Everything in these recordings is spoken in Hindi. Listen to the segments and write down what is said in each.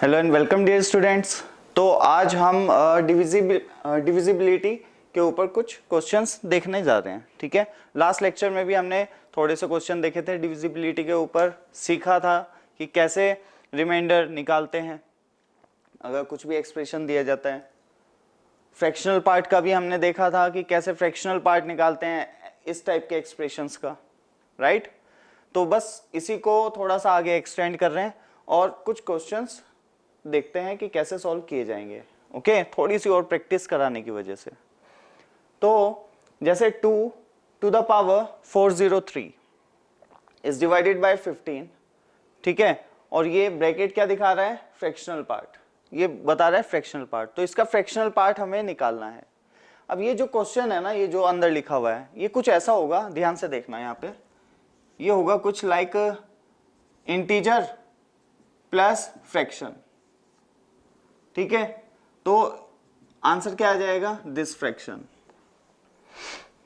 Hello and welcome dear students. तो आज हम डिविजिबिलिटी के ऊपर कुछ क्वेश्चंस देखने जा रहे हैं। ठीक है, लास्ट लेक्चर में भी हमने थोड़े से क्वेश्चन देखे थे, डिविजिबिलिटी के ऊपर सीखा था कि कैसे रिमाइंडर निकालते हैं अगर कुछ भी एक्सप्रेशन दिया जाता है। फ्रैक्शनल पार्ट का भी हमने देखा था कि कैसे फ्रैक्शनल पार्ट निकालते हैं इस टाइप के एक्सप्रेशंस का, राइट। तो बस इसी को थोड़ा सा आगे एक्सटेंड कर रहे हैं और कुछ क्वेश्चंस देखते हैं कि कैसे सॉल्व किए जाएंगे। ओके, थोड़ी सी और प्रैक्टिस कराने की वजह से। तो जैसे 2 to the power 403 is divided by 15, ठीक है, और ये ब्रैकेट क्या दिखा रहा है, फ्रैक्शनल पार्ट, ये बता रहा है फ्रैक्शनल पार्ट। तो इसका फ्रैक्शनल पार्ट हमें निकालना है। अब ये जो क्वेश्चन है ना, ये जो अंदर लिखा हुआ है, ये कुछ ऐसा होगा, ध्यान से देखना यहाँ पे, ये होगा कुछ लाइक इंटीजर प्लस फ्रैक्शन। ठीक है, तो आंसर क्या आ जाएगा, दिस फ्रैक्शन।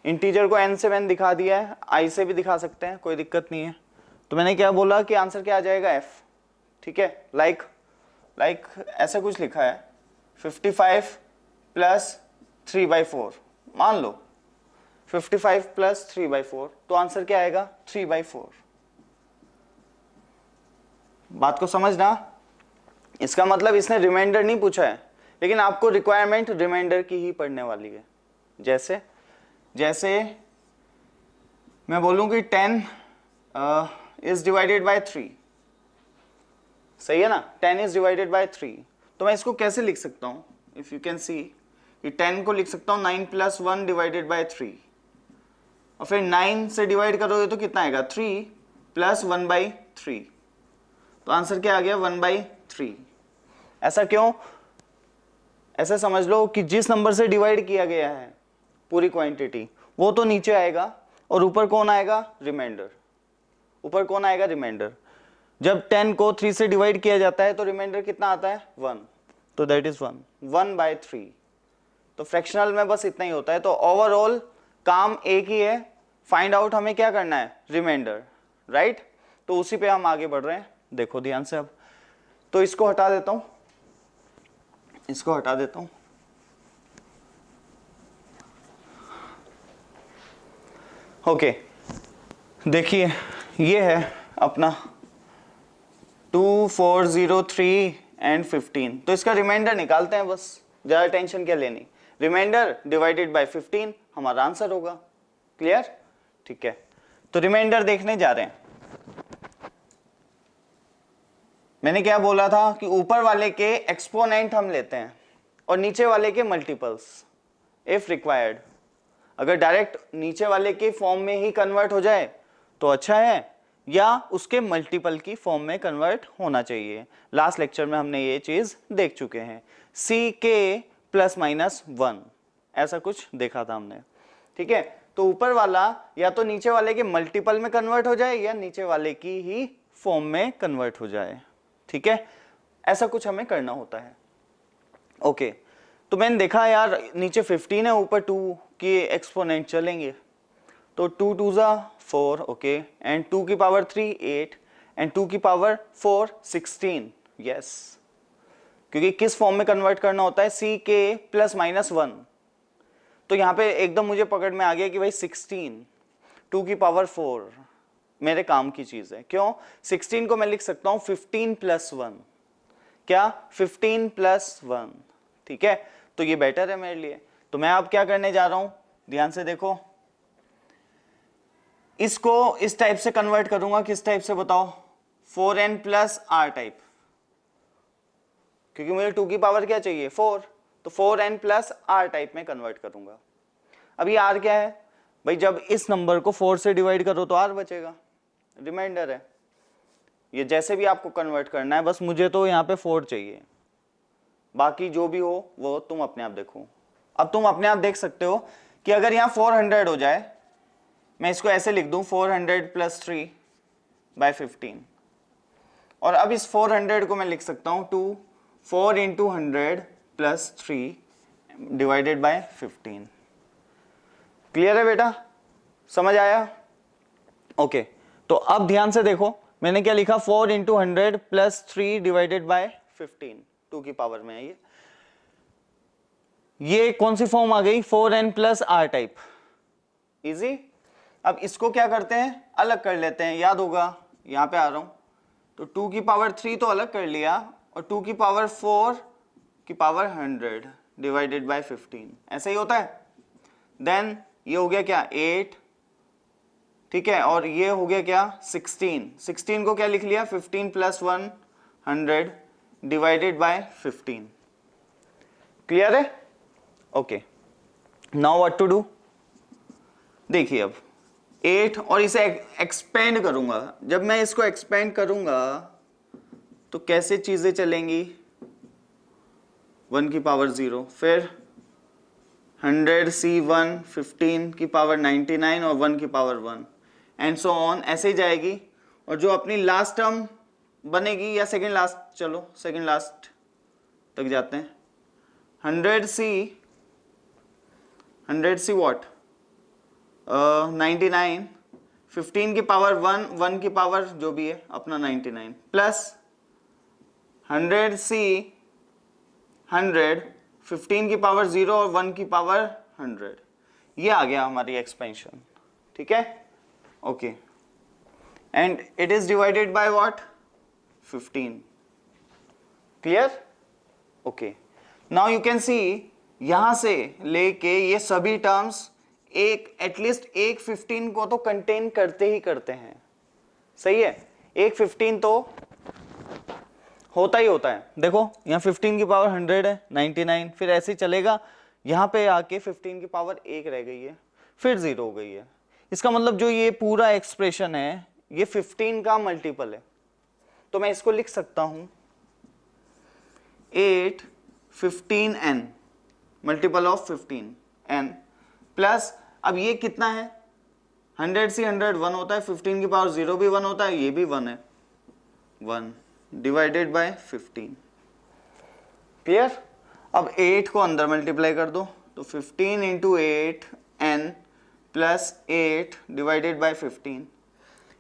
इंटीजर को n से n दिखा दिया है, i से भी दिखा सकते हैं, कोई दिक्कत नहीं है। तो मैंने क्या बोला कि आंसर क्या आ जाएगा, f। ठीक है, लाइक ऐसा कुछ लिखा है 55 प्लस 3/4, मान लो 55 प्लस 3/4, तो आंसर क्या आएगा, 3/4। बात को समझना, इसका मतलब इसने रिमाइंडर नहीं पूछा है, लेकिन आपको रिक्वायरमेंट रिमाइंडर की ही पढ़ने वाली है। जैसे मैं बोलूं कि 10 इज डिवाइडेड बाय 3, सही है ना, 10 इज डिवाइडेड बाय 3, तो मैं इसको कैसे लिख सकता हूं, इफ यू कैन सी, कि 10 को लिख सकता हूं 9 + 1 डिवाइडेड बाय 3, और फिर 9 से डिवाइड करोगे तो कितना आएगा, 3 + 1/3, तो आंसर क्या आ गया, 1/3। ऐसा क्यों, ऐसा समझ लो कि जिस नंबर से डिवाइड किया गया है पूरी क्वांटिटी, वो तो नीचे आएगा और ऊपर कौन आएगा, रिमाइंडर। ऊपर कौन आएगा, रिमाइंडर। जब 10 को 3 से डिवाइड किया जाता है तो रिमाइंडर कितना आता है, 1, तो दैट इज 1/3। तो फ्रैक्शनल में बस इतना ही होता है। तो ओवरऑल काम एक ही है, फाइंड आउट हमें क्या करना है, रिमाइंडर, राइट। तो उसी पे हम आगे बढ़ रहे हैं, देखो ध्यान से। अब तो इसको हटा देता हूं, इसको हटा देता हूं। ओके, देखिए ये है अपना 2, 4, 0, 3 एंड 15। तो इसका रिमाइंडर निकालते हैं, बस ज्यादा टेंशन क्या लेनी। रिमाइंडर डिवाइडेड बाय 15 हमारा आंसर होगा। क्लियर, ठीक है। तो रिमाइंडर देखने जा रहे हैं। मैंने क्या बोला था कि ऊपर वाले के एक्सपोनेंट हम लेते हैं और नीचे वाले के मल्टीपल्स इफ रिक्वायर्ड। अगर डायरेक्ट नीचे वाले के फॉर्म में ही कन्वर्ट हो जाए तो अच्छा है, या उसके मल्टीपल की फॉर्म में कन्वर्ट होना चाहिए। लास्ट लेक्चर में हमने ये चीज देख चुके हैं, ck ±1 ऐसा कुछ देखा था हमने। ठीक है, तो ऊपर वाला या तो नीचे वाले के मल्टीपल में कन्वर्ट हो जाए या नीचे वाले की ही फॉर्म में कन्वर्ट हो जाए। ठीक है, ऐसा कुछ हमें करना होता है। ओके, तो मैंने देखा यार नीचे 15 है, ऊपर 2 की एक्सपोनेंट चलेंगे, तो 2 2 ज़ा 4, ओके, एंड 2 की पावर 3 8 एंड 2 की पावर 4 16, यस। क्योंकि किस फॉर्म में कन्वर्ट करना होता है, ck ±1। तो यहाँ पे एकदम मुझे पकड़ में आ गया कि भाई 16 2 की पावर 4 मेरे काम की चीज है। क्यों, 16 को मैं लिख सकता हूं 15 + 1, क्या 15 + 1, ठीक है। तो ये बेटर है मेरे लिए। तो मैं अब क्या करने जा रहा हूं, ध्यान से देखो, इसको इस टाइप से कन्वर्ट करूंगा। किस टाइप से बताओ, 4n + r टाइप, क्योंकि मुझे 2 की पावर क्या चाहिए, 4, तो 4n + r टाइप में कन्वर्ट करूंगा। अब ये r क्या है भाई, जब इस नंबर को 4 से डिवाइड करो तो r बचेगा, रिमाइंडर है। ये जैसे भी आपको कन्वर्ट करना है, बस मुझे तो यहाँ पे 4 चाहिए, बाकी जो भी हो वो तुम अपने आप देखो। अब तुम अपने आप देख सकते हो कि अगर यहाँ 400 हो जाए, मैं इसको ऐसे लिख दूं 400 + 3/15, और अब इस 400 को मैं लिख सकता हूं 4 × 100 + 3 डिवाइडेड बाय 15। क्लियर है बेटा, समझ आया? ओके, तो अब ध्यान से देखो, मैंने क्या लिखा, 4 × 100 + 3 डिवाइडेड बाय 15, 2 की पावर में है ये कौन सी फॉर्म आ गई, 4n plus r type, easy. अब इसको क्या करते हैं, अलग कर लेते हैं, याद होगा यहां पे आ रहा हूं, तो 2 की पावर 3 तो अलग कर लिया, और 2 की पावर 4 की पावर 100 डिवाइडेड बाय 15, ऐसा ही होता है। देन ये हो गया क्या 8, ठीक है, और ये हो गया क्या 16, 16 को क्या लिख लिया 15 प्लस 1 100 डिवाइडेड बाय 15, क्लियर है, okay. Now what to do, देखिए अब 8 और इसे एक्सपेंड करूंगा, जब मैं इसको एक्सपेंड करूंगा तो कैसे चीजें चलेंगी, 1 की पावर 0, फिर 100C1 15 की पावर 99 और 1 की पावर 1 एंड सो ऑन, ऐसे ही जाएगी। और जो अपनी लास्ट टर्म बनेगी, या सेकंड लास्ट, चलो सेकंड लास्ट तक जाते हैं, 100C व्हाट 99, 15 की पावर 1, 1 की पावर जो भी है अपना 99, प्लस 100C 100, 15 की पावर 0 और 1 की पावर 100, ये आ गया हमारी एक्सपेंशन, ठीक है, okay. And it is divided by what 15, clear, okay. Now you can see यहां से लेके ये सभी टर्म्स एक एटलीस्ट एक 15 को तो कंटेन करते ही करते हैं, सही है, एक 15 तो होता ही होता है। देखो यहाँ 15 की पावर 100 है, 99, फिर ऐसे ही चलेगा, यहाँ पे आके 15 की पावर 1 रह गई है, फिर 0 हो गई है। इसका मतलब जो ये पूरा एक्सप्रेशन है ये 15 का मल्टीपल है, तो मैं इसको लिख सकता हूं 8 15n multiple of 15n plus, अब ये कितना है 100 से 100 1 होता है, 15 की पावर 0 भी 1 होता है, ये भी 1 है, 1 डिवाइडेड बाय 15, क्लियर। अब 8 को अंदर मल्टीप्लाई कर दो, तो 15 into 8n plus 8 divided by 15,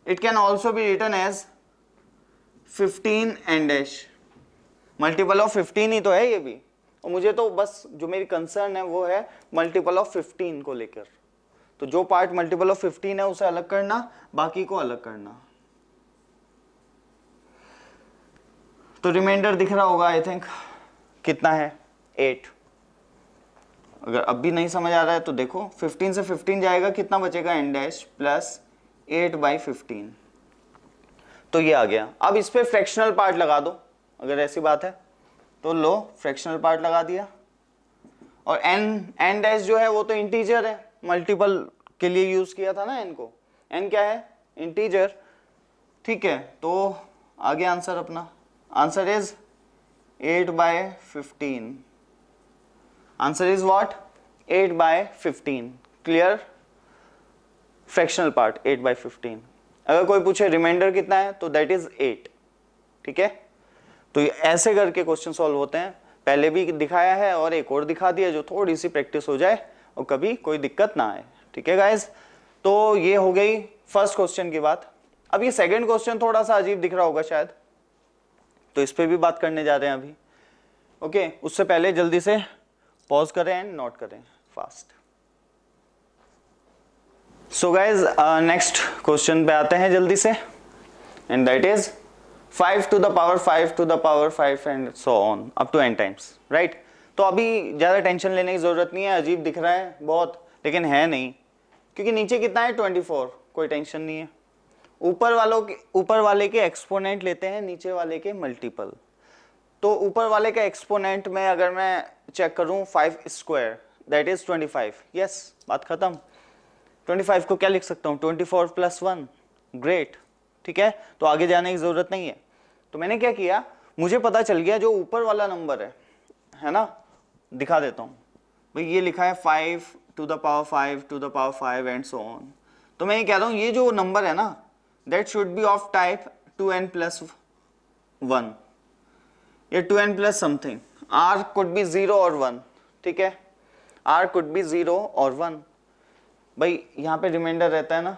it can also be written as 15n dash, multiple of 15 ही तो है ये भी, और मुझे तो बस जो मेरी कंसर्न है वो है मल्टीपल ऑफ 15 को लेकर, तो जो पार्ट मल्टीपल ऑफ 15 है उसे अलग करना, बाकी को अलग करना। तो रिमाइंडर दिख रहा होगा आई थिंक, कितना है 8। अगर अब भी नहीं समझ आ रहा है तो देखो 15 से 15 जाएगा, कितना बचेगा n डैश प्लस 8/15, तो ये आ गया। अब इस पे फ्रैक्शनल पार्ट लगा दो, अगर ऐसी बात है तो लो फ्रैक्शनल पार्ट लगा दिया, और n डैश जो है वो तो इंटीजर है, मल्टीपल के लिए यूज किया था ना n को, n क्या है इंटीजर, ठीक है, तो आ गया आंसर अपना, answer is 8/15, answer is what 8/15, clear, fractional part 8/15। अगर कोई पूछे रिमाइंडर कितना है तो दैट इज 8, ठीक है। तो ऐसे करके क्वेश्चन सॉल्व होते हैं, पहले भी दिखाया है और एक और दिखा दिया, जो थोड़ी सी प्रैक्टिस हो जाए और कभी कोई दिक्कत ना आए, ठीक है गाइज। तो ये हो गई फर्स्ट क्वेश्चन की बात। अब ये सेकंड क्वेश्चन थोड़ा सा अजीब दिख रहा होगा शायद, तो इस पे भी बात करने जा रहे हैं अभी, ओके। उससे पहले जल्दी से पॉज करें एंड नोट करें fast. So guys next question पे आते हैं जल्दी से, and that is 5 to the power 5 to the power 5 and so on up to n times, right. तो अभी ज्यादा टेंशन लेने की जरूरत नहीं है, अजीब दिख रहा है बहुत लेकिन है नहीं, क्योंकि नीचे कितना है 24, कोई टेंशन नहीं है। ऊपर वाले के एक्सपोनेंट लेते हैं, नीचे वाले के मल्टीपल। तो ऊपर वाले का एक्सपोनेंट में अगर मैं चेक करूं 5 स्क्वायर दैट इज 25, यस बात खत्म। 25 को क्या लिख सकता हूं 24 + 1, ग्रेट, ठीक है। तो आगे जाने की जरूरत नहीं है। तो मैंने क्या किया, मुझे पता चल गया जो ऊपर वाला नंबर है ना, दिखा देता हूं भाई, ये लिखा है 5 to the power 5 to the power 5 and so on. तो मैं ये कह रहा हूं ये जो नंबर है ना that should be of type 2n + 1 या 2n + something, r could be 0 और 1, ठीक है, r कुड बी 0 और 1। भाई यहाँ पे रिमाइंडर रहता है ना,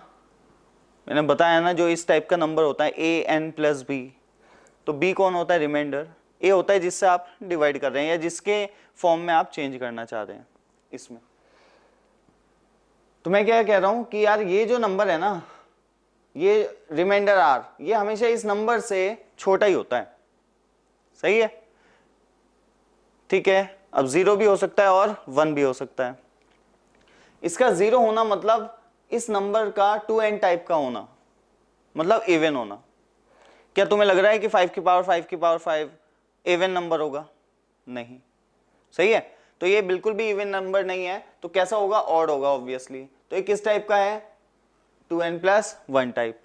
मैंने बताया ना जो इस टाइप का नंबर होता है a n + b, तो b कौन होता है रिमाइंडर, ए होता है जिससे आप डिवाइड कर रहे हैं या जिसके फॉर्म में आप चेंज करना चाह रहे हैं इसमें। तो मैं क्या कह रहा हूं कि यार ये जो नंबर है ना, ये रिमाइंडर आर, ये हमेशा इस नंबर से छोटा ही होता है, सही है, ठीक है। अब 0 भी हो सकता है और 1 भी हो सकता है। इसका 0 होना मतलब इस नंबर का 2n टाइप का होना, मतलब इवन होना। क्या तुम्हें लग रहा है कि 5 की पावर 5 की पावर 5 इवन नंबर होगा? नहीं, सही है। तो ये बिल्कुल भी इवन नंबर नहीं है, तो कैसा होगा? ऑड होगा ऑब्वियसली। तो ये किस टाइप का है? 2n+1 टाइप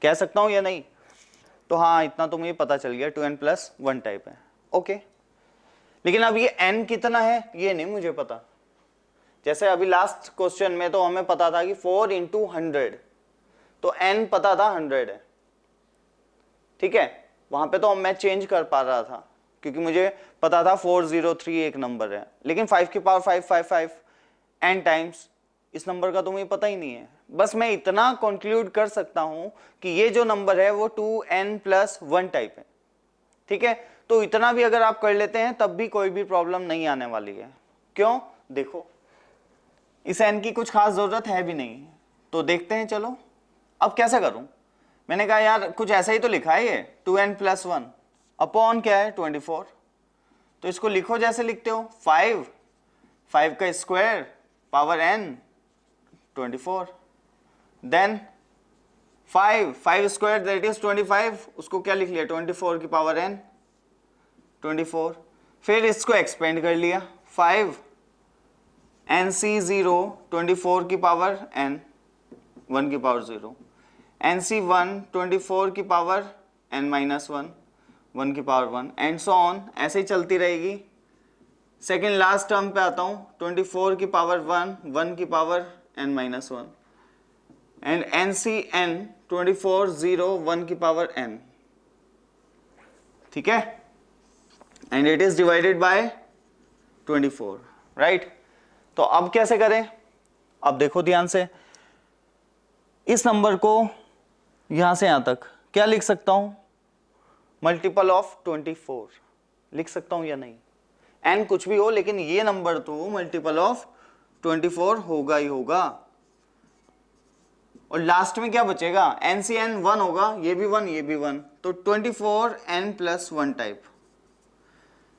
कह सकता हूं या नहीं? तो हाँ, इतना तो मुझे पता चल गया, 2n+1 टाइप है, ओके। लेकिन अब ये n कितना है ये नहीं मुझे पता। जैसे अभी लास्ट क्वेश्चन में तो हमें पता था कि 4 × 100, तो n पता था 100 है, ठीक है। वहां पे तो मैं चेंज कर पा रहा था क्योंकि मुझे पता था 403 एक नंबर है, लेकिन 5 की पावर 555 n टाइम्स इस नंबर का तो मुझे पता ही नहीं है। बस मैं इतना कंक्लूड कर सकता हूं कि ये जो नंबर है वो 2n+1 टाइप है, ठीक है। तो इतना भी अगर आप कर लेते हैं तब भी कोई भी प्रॉब्लम नहीं आने वाली है। क्यों? देखो, इस n की कुछ खास जरूरत है भी नहीं, तो देखते हैं। चलो अब कैसा करूं? मैंने कहा यार कुछ ऐसा ही तो लिखा है ये 2n+1 अपॉन क्या है 24, तो इसको लिखो जैसे लिखते हो 5 का square power n 24, then 5 square that is 25, उसको क्या लिख लिया 24 की पावर n 24। फिर इसको एक्सपेंड कर लिया 5 NC0 24 की पावर n 1 की पावर 0, NC1 24 की पावर n-1 1 की पावर 1 एंड सो ऑन, ऐसे ही चलती रहेगी। सेकेंड लास्ट टर्म पे आता हूं 24 की पावर 1 1 की पावर n-1 एंड NCn 24 0 1 की पावर n, ठीक है, and it is divided by 24, right. तो अब कैसे करें? अब देखो ध्यान से, इस नंबर को यहां से यहां तक क्या लिख सकता हूं? मल्टीपल ऑफ 24 लिख सकता हूं या नहीं? n कुछ भी हो, लेकिन ये नंबर तो मल्टीपल ऑफ 24 होगा ही होगा। और लास्ट में क्या बचेगा? NCn 1 होगा, ये भी 1 ये भी 1, तो 24n+1 टाइप।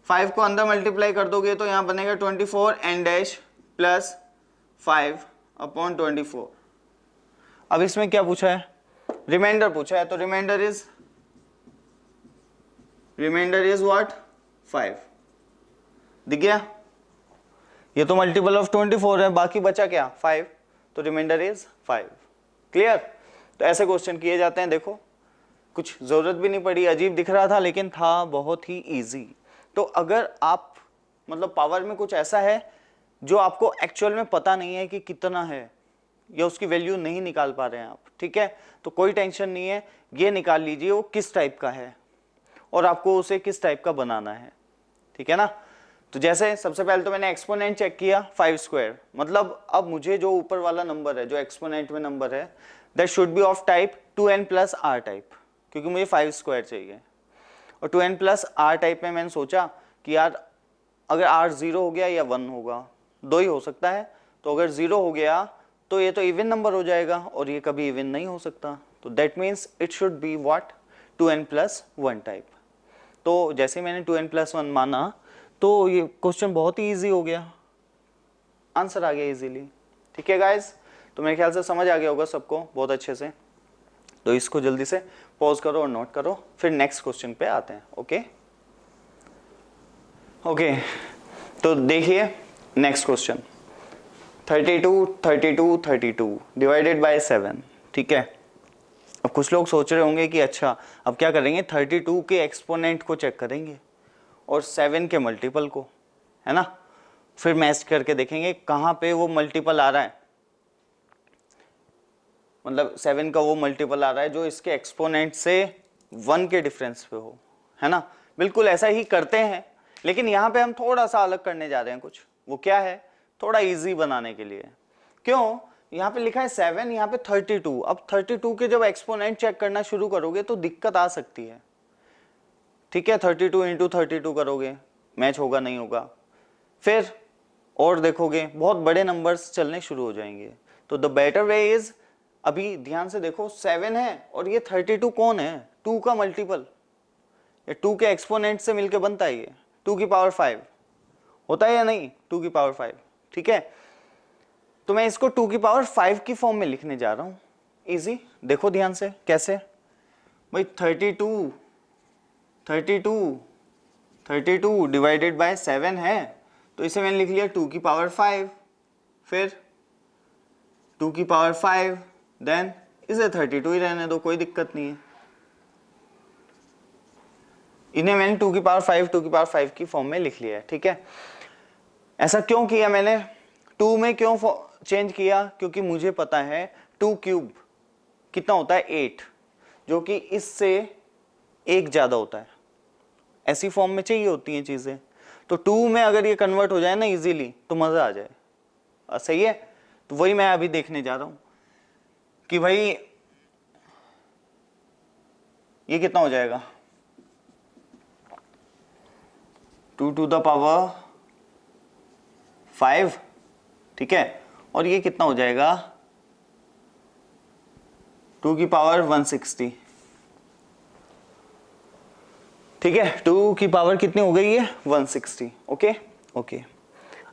5 को अंदर मल्टीप्लाई कर दोगे तो यहां बनेगा 24n-5/24। अब इसमें क्या पूछा है? रिमाइंडर पूछा है, तो रिमाइंडर इज व्हाट? 5। दिख गया? ये तो मल्टीपल ऑफ 24 है, बाकी बचा क्या? 5, तो रिमाइंडर इज 5। क्लियर? तो ऐसे क्वेश्चन किए जाते हैं। देखो, कुछ जरूरत भी नहीं पड़ी, अजीब दिख रहा था लेकिन था बहुत ही इजी। तो अगर आप मतलब पावर में कुछ ऐसा है जो आपको एक्चुअल में पता नहीं है कि कितना है या उसकी वैल्यू नहीं निकाल पा रहे हैं आप, ठीक है, तो कोई टेंशन नहीं है, ये निकाल लीजिए वो किस टाइप का है और आपको उसे किस टाइप का बनाना है, ठीक है ना। तो जैसे सबसे पहले तो मैंने एक्सपोनेंट चेक किया 5 स्क्वायर, मतलब अब मुझे जो ऊपर वाला नंबर है, जो एक्सपोनेंट में नंबर है, that should be of type 2n+r type, क्योंकि मुझे 5 स्क्वायर चाहिए। और 2n+r टाइप में मैंने सोचा कि यार अगर r 0 हो गया या 1 होगा, दो ही हो सकता है, तो अगर 0 हो गया तो ये तो इवन नंबर हो जाएगा और ये कभी इवन नहीं हो सकता, तो that means it should be what? 2n+1 type. तो जैसे मैंने 2n+1 माना तो ये क्वेश्चन बहुत ही इजी हो गया, आंसर आ गया इजीली, ठीक है गाइस। तो मेरे ख्याल से समझ आ गया होगा सबको बहुत अच्छे से। तो इसको जल्दी से पॉज करो और नोट करो, फिर नेक्स्ट क्वेश्चन पे आते हैं। ओके ओके, तो देखिए नेक्स्ट क्वेश्चन 32 डिवाइडेड बाय 7, ठीक है। अब कुछ लोग सोच रहे होंगे कि अच्छा अब क्या करेंगे, 32 के एक्सपोनेंट को चेक करेंगे और 7 के मल्टीपल को, है ना, फिर मैच करके देखेंगे कहाँ पे वो मल्टीपल आ रहा है, मतलब 7 का वो मल्टीपल आ रहा है जो इसके एक्सपोनेंट से 1 के डिफरेंस पे हो, है ना। बिल्कुल ऐसा ही करते हैं, लेकिन यहाँ पे हम थोड़ा सा अलग करने जा रहे हैं कुछ। वो क्या है? थोड़ा इजी बनाने के लिए। क्यों? यहाँ पे लिखा है 7, यहाँ पे 32। अब 32 के जब एक्सपोनेंट चेक करना शुरू करोगे तो दिक्कत आ सकती है। ठीक है, 32 इंटू 32 करोगे, मैच होगा नहीं होगा, फिर और देखोगे बहुत बड़े नंबर्स चलने शुरू हो जाएंगे। तो द बेटर वे इज, अभी ध्यान से देखो 7 है और ये 32 कौन है, 2 का मल्टीपल, ये 2 के एक्सपोनेंट से मिलके बनता है, ये 2 की पावर 5 होता है या नहीं, 2 की पावर 5, ठीक है। तो मैं इसको 2 की पावर 5 की फॉर्म में लिखने जा रहा हूं, इजी, देखो ध्यान से कैसे भाई, 32 डिवाइडेड बाय 7 है, तो इसे मैंने लिख लिया 2 की पावर 5, फिर 2 की पावर 5, देन इसे 32 ही रहने दो, कोई दिक्कत नहीं है। इन्हें मैंने 2 की पावर 5 की फॉर्म में लिख लिया है, ठीक है। ऐसा क्यों किया मैंने, 2 में क्यों चेंज किया, क्योंकि मुझे पता है 2 क्यूब कितना होता है 8, जो कि इससे एक ज्यादा होता है, ऐसी फॉर्म में चाहिए होती हैं चीजें। तो 2 में अगर ये कन्वर्ट हो जाए ना इजीली तो मजा आ जाए, सही है। तो वही मैं अभी देखने जा रहा हूं कि भाई ये कितना हो जाएगा, 2 टू द पावर 5, ठीक है, और ये कितना हो जाएगा 2 की पावर 160, ठीक है। 2 की पावर कितनी हो गई है 160, ओके ओके।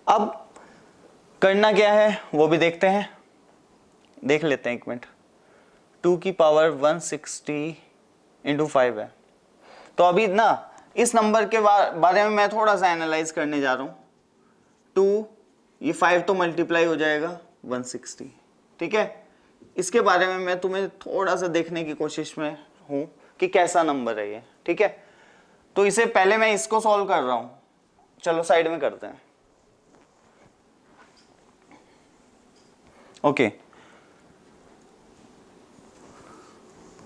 अब करना क्या है वो भी देखते हैं, देख लेते हैं एक मिनट। 2 की पावर 160 इंटू 5 है, तो अभी ना इस नंबर के बारे में मैं थोड़ा सा एनालाइज करने जा रहा हूं। 2 ये 5 तो मल्टीप्लाई हो जाएगा 160, ठीक है। इसके बारे में मैं तुम्हें थोड़ा सा देखने की कोशिश में हूं कि कैसा नंबर है ये, ठीक है। तो इसे पहले मैं इसको सॉल्व कर रहा हूं, चलो साइड में करते हैं, ओके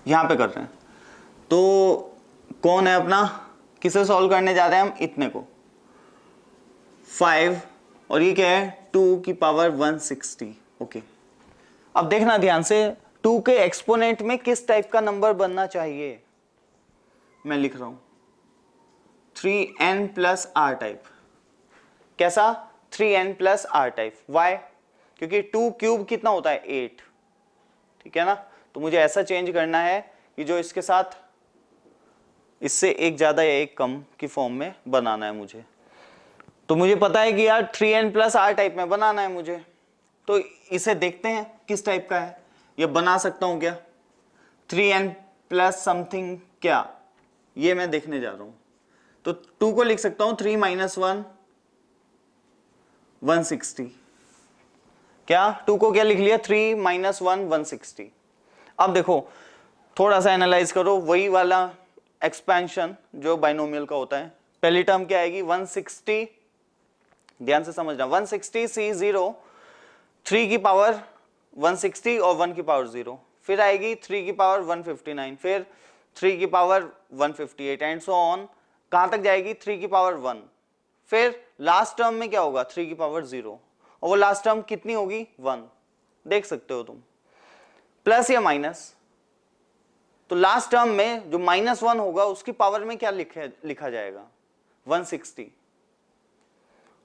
यहां पे कर रहे हैं। तो कौन है अपना, किसे सॉल्व करने जा रहे हैं हम, इतने को 5, और ये क्या है 2 की पावर 160, ओके। अब देखना ध्यान से, 2 के एक्सपोनेंट में किस टाइप का नंबर बनना चाहिए, मैं लिख रहा हूं 3n प्लस r टाइप। कैसा, 3n plus r type, Y, क्योंकि 2 क्यूब कितना होता है 8, ठीक है ना। तो मुझे ऐसा चेंज करना है कि जो इसके साथ इससे एक ज्यादा या एक कम की फॉर्म में बनाना है मुझे। तो मुझे पता है कि यार 3n प्लस r टाइप में बनाना है मुझे, तो इसे देखते हैं किस टाइप का है। ये बना सकता हूं क्या 3n प्लस समथिंग, क्या ये मैं देखने जा रहा हूं। तो 2 को लिख सकता हूं 3 माइनस 1 160, क्या 2 को क्या लिख लिया 3 माइनस 1 160। अब देखो थोड़ा सा एनालाइज करो, वही वाला एक्सपेंशन जो बाइनोमियल का होता है। पहली टर्म क्या आएगी 160, ध्यान से समझना, 160 C0, 3 की पावर 160 और 1 की पावर 0, फिर आएगी 3 की पावर 159, फिर 3 की पावर 158 एंड सो ऑन, कहां तक जाएगी 3 की पावर 1, फिर लास्ट टर्म में क्या होगा 3 की पावर 0, और वो लास्ट टर्म कितनी होगी 1, देख सकते हो तुम, प्लस या माइनस। तो लास्ट टर्म में जो -1 होगा उसकी पावर में क्या लिखा जाएगा 160,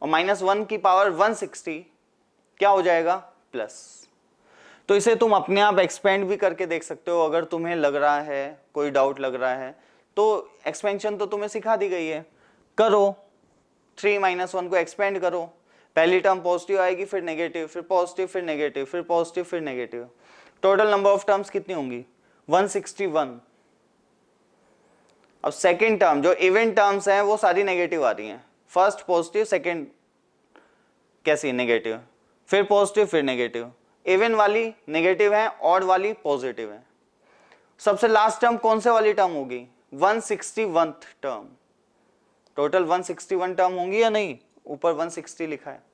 और -1 की पावर 160 क्या हो जाएगा प्लस। तो इसे तुम अपने आप एक्सपेंड भी करके देख सकते हो, अगर तुम्हें लग रहा है, कोई डाउट लग रहा है तो एक्सपेंशन तो तुम्हें सिखा दी गई है, करो 3 माइनस 1 को एक्सपेंड करो, पहली टर्म पॉजिटिव आएगी, फिर नेगेटिव, फिर पॉजिटिव, फिर नेगेटिव, फिर पॉजिटिव, फिर negative, total number of terms कितनी होंगी 161। अब सेकेंड टर्म जो इवन टर्म्स हैं वो सारी नेगेटिव आ रही हैं, फर्स्ट पॉजिटिव, सेकेंड कैसी नेगेटिव, फिर पॉजिटिव, फिर नेगेटिव, इवन वाली नेगेटिव है, ऑड वाली पॉजिटिव है। सबसे लास्ट टर्म कौन से वाली टर्म होगी 161 टर्म, टोटल 161 टर्म होंगी या नहीं, ऊपर 160 लिखा है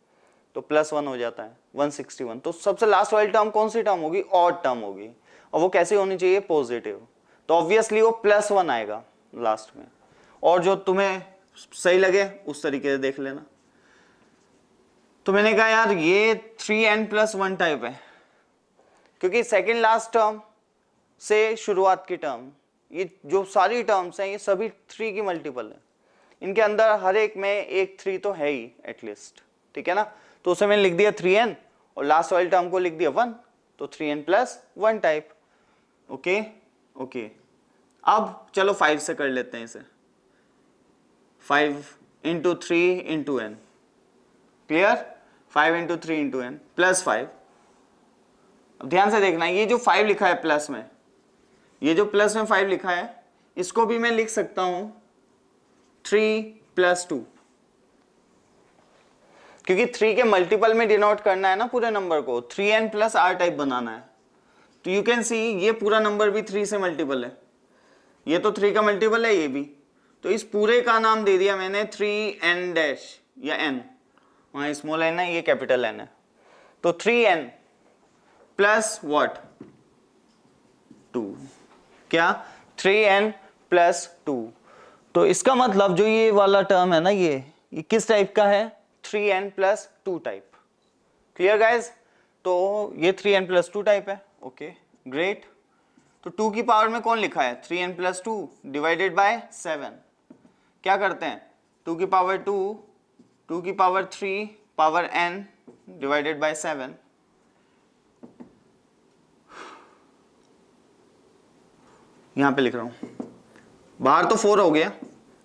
तो +1 हो जाता है 161। तो सबसे लास्ट वाली टर्म कौन सी टर्म होगी, ऑड टर्म होगी, और वो कैसी होनी चाहिए पॉजिटिव, तो ऑब्वियसली वो +1 आएगा लास्ट में। और जो तुम्हें सही लगे उस तरीके से देख लेना। तो मैंने कहा यार ये 3n + 1 टाइप है, क्योंकि सेकेंड लास्ट टर्म से शुरुआत की टर्म ये जो सारी टर्म्स हैं ये सभी 3 की मल्टीपल है, इनके अंदर हर एक में एक 3 तो है ही एटलीस्ट, ठीक है ना। तो उसे मैंने लिख दिया 3n और लास्ट वाली टर्म को लिख दिया 1, तो 3n plus 1 type. Okay okay, अब चलो 5 से कर लेते हैं इसे, 5 into 3 into n, clear, 5 into 3 into n plus 5। अब ध्यान से देखना, ये जो 5 लिखा है प्लस में, ये जो प्लस में 5 लिखा है, इसको भी मैं लिख सकता हूं 3 प्लस 2, क्योंकि 3 के मल्टीपल में डिनोट करना है ना पूरे नंबर को, 3n प्लस r टाइप बनाना है। तो यू कैन सी ये पूरा नंबर भी 3 से मल्टीपल है, ये तो 3 का मल्टीपल है ये भी, तो इस पूरे का नाम दे दिया मैंने 3n डैश या n, वहां स्मॉल n है, ये कैपिटल n है, तो 3n प्लस व्हाट 2, क्या 3n प्लस 2। तो इसका मतलब जो ये वाला टर्म है ना, ये किस टाइप का है, 3n plus 2 type. Clear guys, तो ये 3n प्लस 2 टाइप है। ओके ग्रेट, तो 2 की पावर में कौन लिखा है, 3n प्लस 2 डिवाइडेड बाय 7। क्या करते हैं, 2 की पावर 2, 2 की power 3 power n divided by 7। यहां पे लिख रहा हूं, बाहर तो 4 हो गया,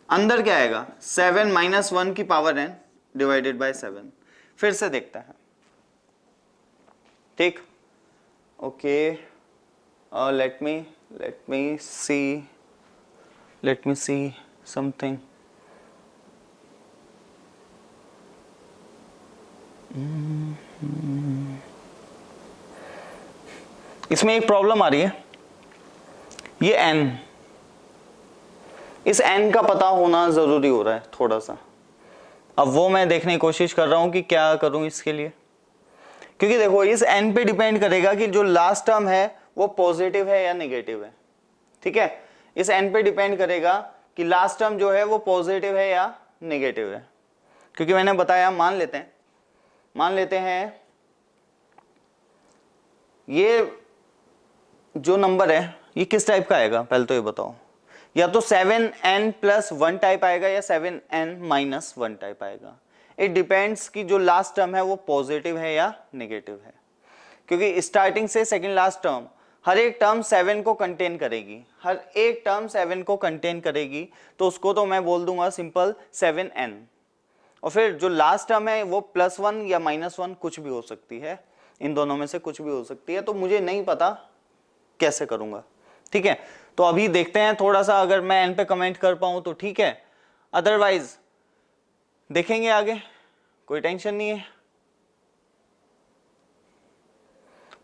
अंदर क्या आएगा, 7 माइनस 1 की पावर n डिवाइडेड बाय 7। फिर से देखते हैं, ठीक, okay, let me see something. इसमें एक प्रॉब्लम आ रही है, ये n, इस n का पता होना जरूरी हो रहा है थोड़ा सा। अब वो मैं देखने की कोशिश कर रहा हूं कि क्या करूं इसके लिए, क्योंकि देखो इस n पे डिपेंड करेगा कि जो लास्ट टर्म है वो पॉजिटिव है या नेगेटिव है, ठीक है। इस n पे डिपेंड करेगा कि लास्ट टर्म जो है वो पॉजिटिव है या नेगेटिव है, क्योंकि मैंने बताया, मान लेते हैं ये जो नंबर है ये किस टाइप का आएगा, पहले तो ये बताओ, या तो 7n प्लस 1 टाइप आएगा या 7n माइनस 1 टाइप आएगा। इट डिपेंड्स कि जो लास्ट टर्म है वो पॉजिटिव है या नेगेटिव है, क्योंकि स्टार्टिंग से सेकंड लास्ट टर्म हर एक टर्म 7 को कंटेन करेगी, हर एक टर्म 7 को कंटेन करेगी, तो उसको तो मैं बोल दूंगा सिंपल 7n, और फिर जो लास्ट टर्म है वो +1 या -1 कुछ भी हो सकती है, इन दोनों में से कुछ भी हो सकती है, तो मुझे नहीं पता कैसे करूंगा, ठीक है। तो अभी देखते हैं थोड़ा सा, अगर मैं n पे कमेंट कर पाऊं तो ठीक है, अदरवाइज देखेंगे आगे, कोई टेंशन नहीं है।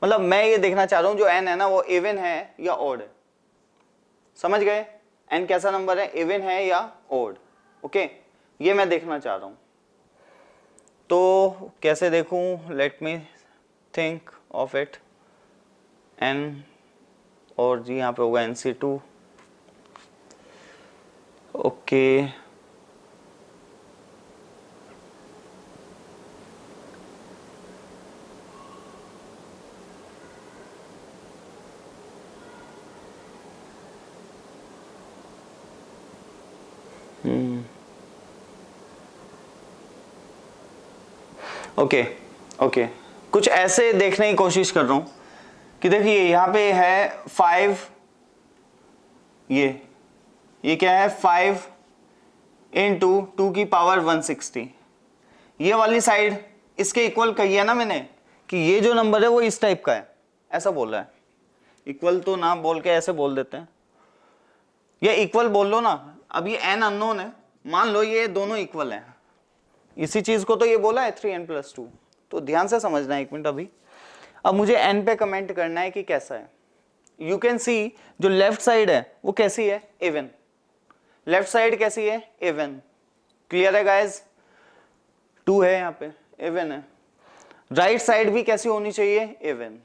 मतलब मैं ये देखना चाह रहा हूं जो n है ना वो इवन है या ऑड है, समझ गए, n कैसा नंबर है, इवन है या ऑड, ओके, ये मैं देखना चाह रहा हूं। तो कैसे देखूं, let me think of it, n और जी यहाँ पे होगा NC2, ओके, ओके, कुछ ऐसे देखने की कोशिश कर रहा हूं कि देखिए यहाँ पे है 5, ये क्या है 5 इंटू 2 की पावर 160, ये वाली साइड इसके इक्वल कही है ना मैंने कि ये जो नंबर है वो इस टाइप का है, ऐसा बोल रहा है, इक्वल तो ना बोल के ऐसे बोल देते हैं, या इक्वल बोल लो ना। अब ये n अननोन है, मान लो ये दोनों इक्वल हैं, इसी चीज को तो ये बोला है 3n प्लस 2, तो ध्यान से समझना, एक मिनट अभी। अब मुझे n पे कमेंट करना है कि कैसा है। यू कैन सी जो लेफ्ट साइड है वो कैसी है, इवन, लेफ्ट साइड कैसी है, इवन, क्लियर है गाइज, 2 है यहाँ पे, इवन है। राइट साइड भी कैसी होनी चाहिए, इवन।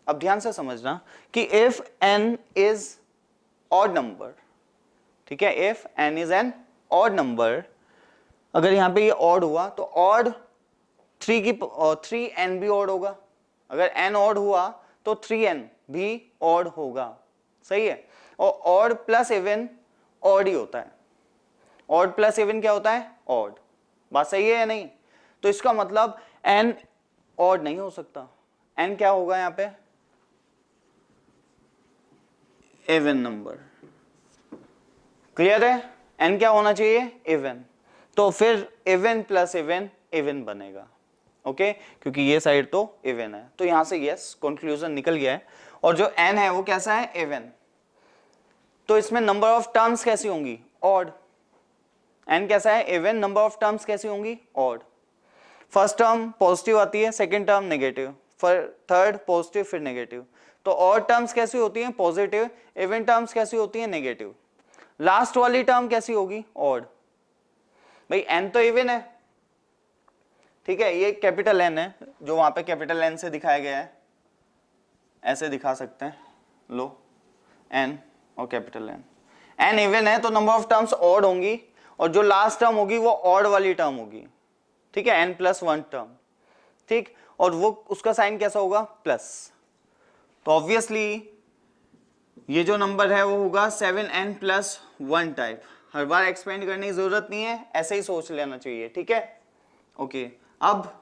अब ध्यान से समझना कि if n is odd number, ठीक है, if n is an odd number, अगर यहाँ पे ये ऑड हुआ तो ऑड 3n भी ऑड होगा, अगर n ऑड हुआ तो 3n भी ऑड होगा, सही है। और ऑड प्लस इवन ऑड ही होता है। ऑड प्लस इवन क्या होता है? ऑड। बात सही है या नहीं? तो इसका मतलब n ऑड नहीं हो सकता, n क्या होगा यहां पे? Even number. क्लियर है? n क्या होना चाहिए? इवन। तो फिर इवन प्लस इवन इवन बनेगा। ओके, क्योंकि ये साइड तो इवन है, तो यहां से यस कंक्लूजन निकल गया है। और जो n है वो कैसा है? इवन। तो इसमें नंबर ऑफ टर्म्स कैसी होंगी? ऑड। n कैसा है? इवन। नंबर ऑफ टर्म्स कैसी होंगी? ऑड। फर्स्ट टर्म पॉजिटिव आती है, सेकंड टर्म नेगेटिव, फिर थर्ड पॉजिटिव, फिर नेगेटिव। तो ऑड टर्म्स कैसी होती हैं? पॉजिटिव। इवन टर्म्स कैसी होती हैं? नेगेटिव। लास्ट वाली टर्म कैसी होगी? ऑड। भाई n तो इवन है, ठीक है, ये कैपिटल N है जो वहां पे कैपिटल N से दिखाया गया है, ऐसे दिखा सकते हैं, लो n और कैपिटल n इवन है तो नंबर ऑफ टर्म्स ऑड होंगी, और जो लास्ट टर्म होगी वो ऑड वाली टर्म होगी, ठीक है, n+1 टर्म, ठीक। और वो उसका साइन कैसा होगा? प्लस। तो ऑब्वियसली ये जो नंबर है वो होगा 7n+1 टाइप। हर बार एक्सपेंड करने की जरूरत नहीं है, ऐसे ही सोच लेना चाहिए, ठीक है। ओके, अब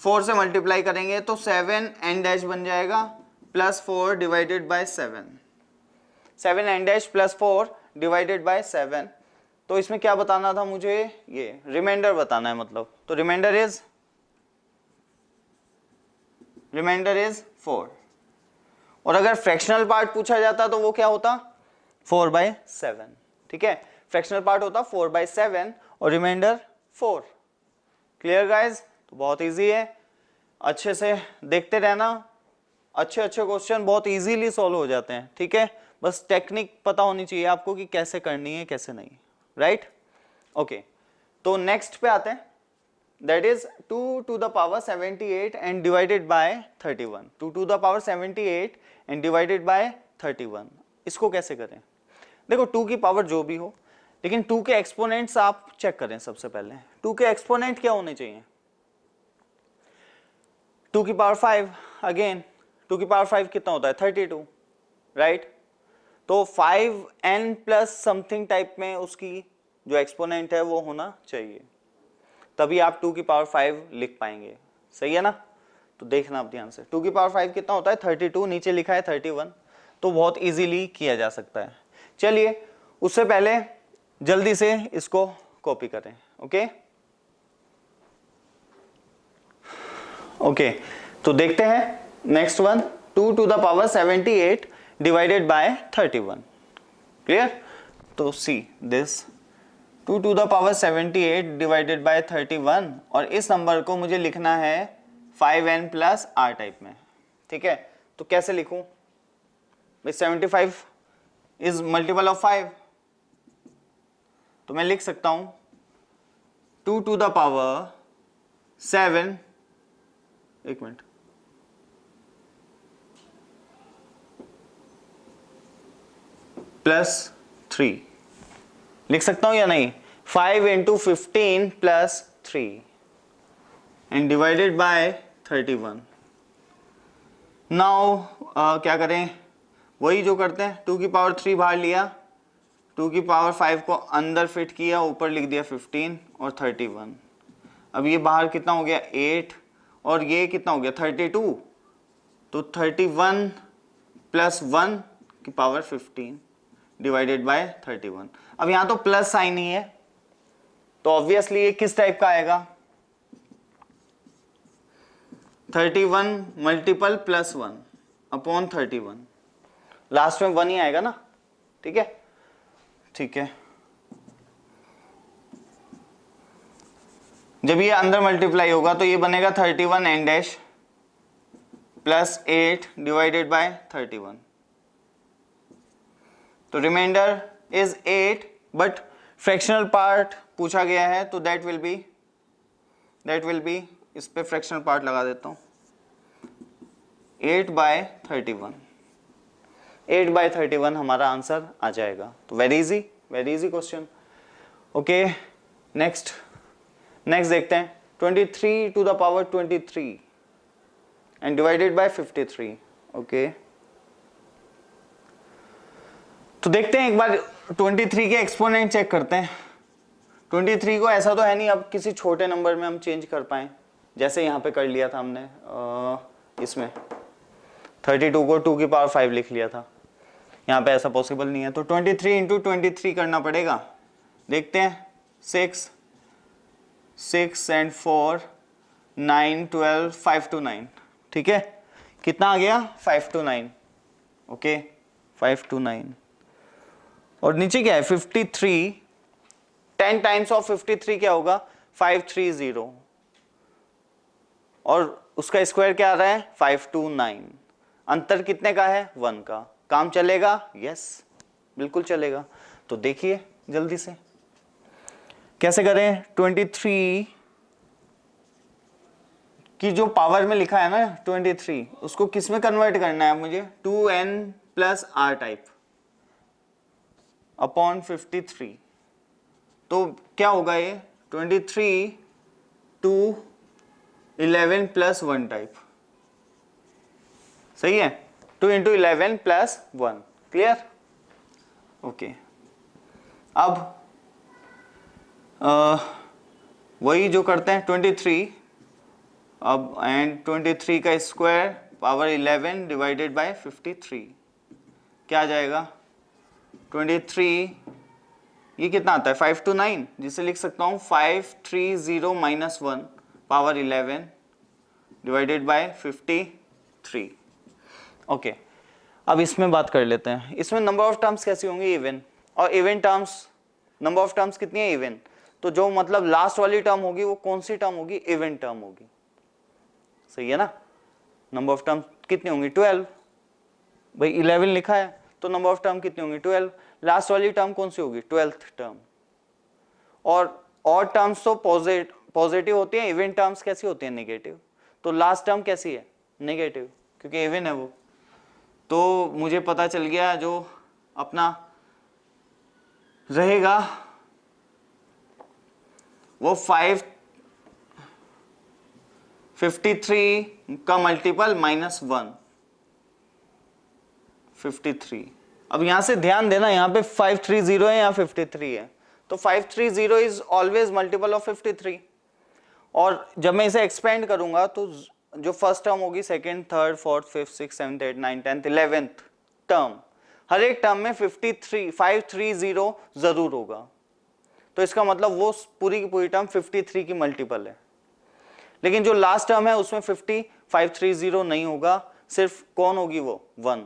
4 से मल्टीप्लाई करेंगे तो 7n- बन जाएगा +4 divided by 7। 7n+4 divided by 7। तो इसमें क्या बताना था मुझे? ये रिमाइंडर बताना है, मतलब तो रिमाइंडर इज 4। और अगर फ्रैक्शनल पार्ट पूछा जाता तो वो क्या होता? 4/7, ठीक है। फ्रैक्शनल पार्ट होता 4/7 और रिमाइंडर 4। Clear guys? तो बहुत इजी है, अच्छे से देखते रहना, अच्छे क्वेश्चन बहुत इजीली सॉल्व हो जाते हैं, ठीक है। बस टेक्निक पता होनी चाहिए आपको कि कैसे करनी है कैसे नहीं, राइट। ओके, तो नेक्स्ट पे आते हैं, that is 2^78 and divided by 31। 2^78 and divided by 31, इसको कैसे करें? देखो 2 की पावर जो भी हो, लेकिन 2 के एक्सपोनेंट्स आप चेक करें सबसे पहले। 2 के एक्सपोनेंट क्या होने चाहिए? 2 की पावर 5, अगेन 2 की पावर 5 कितना होता है? 32, राइट। तो 5n+ समथिंग टाइप में उसकी जो एक्सपोनेंट है वो होना चाहिए, तभी आप 2 की पावर 5 लिख पाएंगे, सही है ना। तो देखना आप ध्यान से, 2 की पावर 5 कितना होता है? 32, नीचे लिखा है 31, तो बहुत इजीली किया जा सकता है। चलिए उससे पहले जल्दी से इसको कॉपी करें। ओके, तो देखते हैं next one, 2^78 divided by 31। Clear? तो सी दिस 2^78 डिवाइडेड बाय 31, और इस नंबर को मुझे लिखना है 5n+r टाइप में, ठीक है। तो कैसे लिखूं? 75 इज मल्टीपल ऑफ 5, तो मैं लिख सकता हूं 2^7, एक मिनट, +3 लिख सकता हूं या नहीं? 5 × 15 + 3 एंड डिवाइडेड बाय 31। नाउ क्या करें? वही जो करते हैं, 2 की पावर 3 बाहर लिया, 2 की पावर 5 को अंदर फिट किया, ऊपर लिख दिया 15 और 31। अब ये बाहर कितना हो गया? 8, और ये कितना हो गया? 32। तो 31 + 1 की पावर 15 डिवाइडेड बाय 31। अब यहां तो प्लस साइन ही है, तो ऑब्वियसली ये किस टाइप का आएगा? 31 मल्टीपल +1 अपॉन 31, लास्ट में 1 ही आएगा ना, ठीक है। ठीक है, जब ये अंदर मल्टीप्लाई होगा तो ये बनेगा 31n' +8 डिवाइडेड बाय 31। तो remainder is 8, but fractional part पूछा गया है, तो दैट विल बी इस पे फ्रैक्शनल पार्ट लगा देता हूं, 8/31। 8/31 हमारा आंसर आ जाएगा। तो very easy question. Okay, next देखते हैं, 23^23 एंड डिवाइडेड बाय 53। ओके, तो देखते हैं एक बार 23 के एक्सपोनेंट चेक करते हैं। 23 को ऐसा तो है नहीं अब किसी छोटे नंबर में हम चेंज कर पाए, जैसे यहाँ पे कर लिया था हमने इसमें 32 को 2 की पावर 5 लिख लिया था, यहाँ पे ऐसा पॉसिबल नहीं है। तो 23 इंटू 23 करना पड़ेगा। देखते हैं 6 एंड 4 9 12 5 to 9, ठीक है। कितना आ गया 5 to 9, ओके 5 to 9। और नीचे क्या है 53, 10 टाइम्स ऑफ 53 क्या होगा 530, और उसका स्क्वायर क्या आ रहा है 5 to 9। अंतर कितने का है 1 का। काम चलेगा? यस बिल्कुल चलेगा। तो देखिए जल्दी से कैसे करें। 23 की जो पावर में लिखा है ना 23, उसको किस में कन्वर्ट करना है मुझे 2n plus r type upon 53। तो क्या होगा ये 23 टू 11 प्लस 1 टाइप, सही है। 2 इंटू 11 प्लस 1, क्लियर, ओके। अब वही जो करते हैं 23, अब एंड 23 का स्क्वायर पावर 11 डिवाइडेड बाय 53 क्या आ जाएगा 23, ये कितना आता है 5 to 9, जिसे लिख सकता हूँ 530 minus 1 power 11 divided by 53, okay. अब इसमें बात कर लेते हैं। इसमें नंबर ऑफ टर्म्स कैसी होंगी इवन, और even terms number of terms कितनी है इवन, तो जो मतलब लास्ट वाली टर्म होगी वो कौन सी टर्म होगी इवन टर्म होगी, सही है ना। नंबर ऑफ टर्म कितनी होंगी 12, भाई 11 लिखा है तो नंबर ऑफ टर्म कितनी होंगी 12। लास्ट वाली टर्म कौन सी होगी 12th टर्म। और टर्म्स तो पॉजिटिव होती है, इवन टर्म्स कैसी होती है नेगेटिव। तो लास्ट टर्म कैसी है नेगेटिव क्योंकि इवन है वो। तो मुझे पता चल गया जो अपना रहेगा वो 53 का मल्टीपल माइनस 1 53। अब यहां से ध्यान देना, यहां पे 530 है या 53 है, तो 530 इज ऑलवेज मल्टीपल ऑफ 53। और जब मैं इसे एक्सपेंड करूंगा तो जो फर्स्ट टर्म होगी second third fourth fifth six seventh eight nine 10th 11th term, हर एक टर्म में 530 जरूर होगा। तो इसका मतलब वो पूरी की पूरी टर्म 53 की मल्टीपल है। लेकिन जो लास्ट टर्म है उसमें 530 नहीं होगा, सिर्फ कौन होगी वो 1,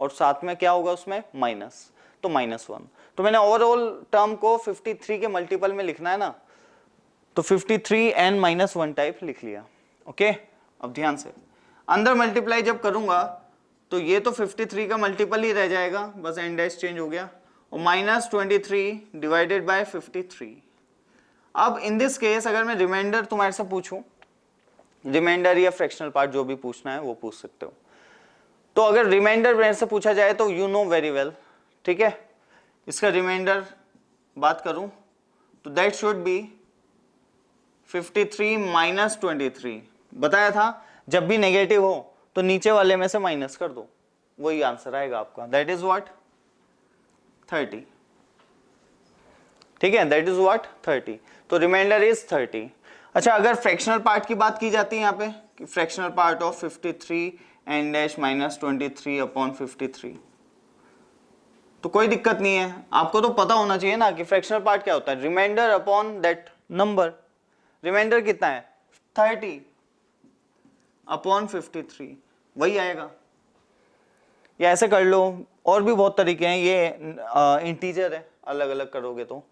और साथ में क्या होगा उसमें माइनस, तो -1। तो मैंने ओवरऑल टर्म को 53 के मल्टीपल में लिखना है ना, तो 53 n माइनस 1 टाइप लिख लिया, ओके। अब ध्यान से अंदर मल्टीप्लाई जब करूंगा तो ये तो 53 का मल्टीपल ही रह जाएगा, बस एंड डैश चेंज हो गया, और -23 डिवाइडेड बाय 53। अब इन दिस केस अगर मैं रिमाइंडर तुम्हारे से पूछूं, रिमाइंडर या फ्रैक्शनल पार्ट जो भी पूछना है वो पूछ सकते हो। तो अगर रिमाइंडर मेरे से पूछा जाए तो यू नो वेरी वेल, ठीक है। इसका रिमाइंडर बात करूं तो दैट शुड बी 53 माइनस 23। बताया था जब भी नेगेटिव हो तो नीचे वाले में से माइनस कर दो, वही आंसर आएगा आपका, दैट इज व्हाट 30, ठीक है, दैट इज व्हाट 30। तो रिमाइंडर इज 30। अच्छा, अगर फ्रैक्शनल पार्ट की बात की जाती है यहाँ पे कि fractional part of 53 n dash minus 23 upon 53, तो कोई दिक्कत नहीं है। आपको तो पता होना चाहिए ना कि फ्रैक्शनल पार्ट क्या होता है, remainder upon that number. Remainder कितना है 30 अपॉन 53, वही आएगा। या ऐसे कर लो, और भी बहुत तरीके हैं, ये इंटीजर है, अलग अलग करोगे तो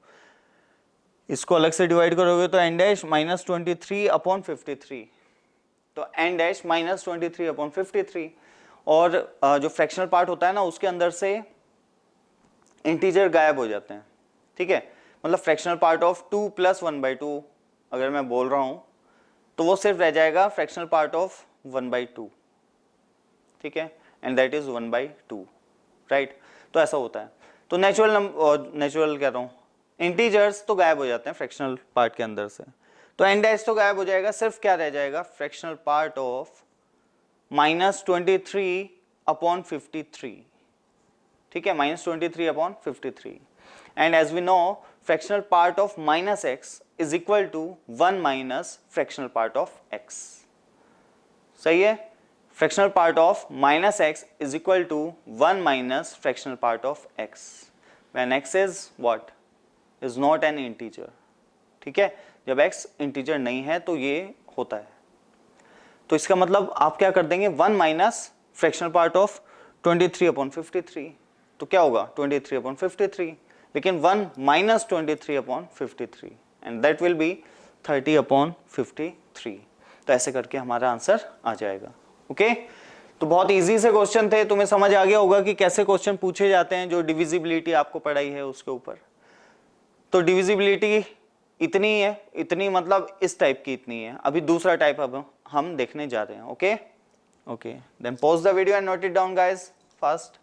इसको अलग से डिवाइड करोगे तो एन डैश माइनस 23 अपॉन 53, तो एन डैश माइनस 23 अपॉन 53। और जो फ्रैक्शनल पार्ट होता है ना उसके अंदर से इंटीजर गायब हो जाते हैं, ठीक है। मतलब फ्रैक्शनल पार्ट ऑफ 2 प्लस 1/2 अगर मैं बोल रहा हूं तो वो सिर्फ रह जाएगा फ्रैक्शनल पार्ट ऑफ 1/2, ठीक है, एंड दैट इज 1/2, राइट। तो ऐसा होता है। तो नेचुरल कह रहा हूं, इंटीजर्स तो गायब हो जाते हैं फ्रैक्शनल पार्ट के अंदर से, तो एन डैश तो गायब हो जाएगा, सिर्फ क्या रह जाएगा फ्रैक्शनल पार्ट ऑफ -23 अपॉन 53, ठीक है, -23/53. And as we know fractional part of -x is equal to 1 minus fractional part of x. सही है, fractional part of -x is equal to 1 minus fractional part of x when x is what, is not an integer. ठीक है, जब x इंटीजर नहीं है तो ये होता है. तो इसका मतलब आप क्या कर देंगे, 1 माइनस फ्रैक्शनल पार्ट ऑफ 23/53. तो क्या होगा 23/53, लेकिन 1 minus 23/53 and that will be 30/53. तो ऐसे करके हमारा आंसर आ जाएगा. ओके, तो बहुत इजी से क्वेश्चन थे, तुम्हें समझ आ गया होगा कि कैसे क्वेश्चन पूछे जाते हैं जो डिविजिबिलिटी आपको पढ़ाई है उसके ऊपर. तो डिविजिबिलिटी इतनी है, इतनी मतलब इस टाइप की इतनी है. अभी दूसरा टाइप अब हम देखने जा रहे हैं. Okay, then pause the video and note it down guys fast.